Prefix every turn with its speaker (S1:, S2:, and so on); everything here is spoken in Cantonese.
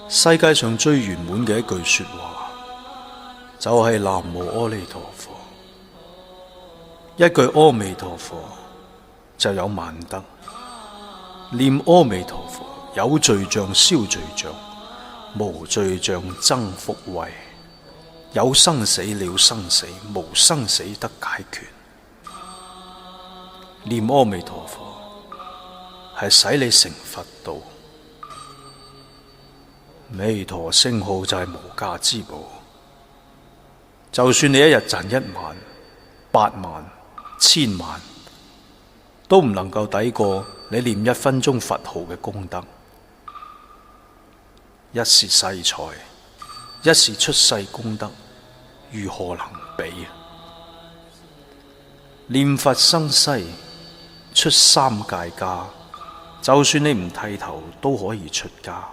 S1: 世界上最圓滿嘅一句說話，就係南無阿彌陀佛。一句阿彌陀佛就有萬德，念阿彌陀佛有罪障消罪障，無罪障增福慧，有生死了生死，無生死得解決。念阿彌陀佛係使你成佛道。彌陀聖號就係無價之寶，就算你一日賺1萬、8萬、1000萬，都唔能夠抵過你念1分鐘佛號嘅功德。一時世財，一時出世功德，如何能比？念佛生西，出3界家，就算你唔剃頭都可以出家。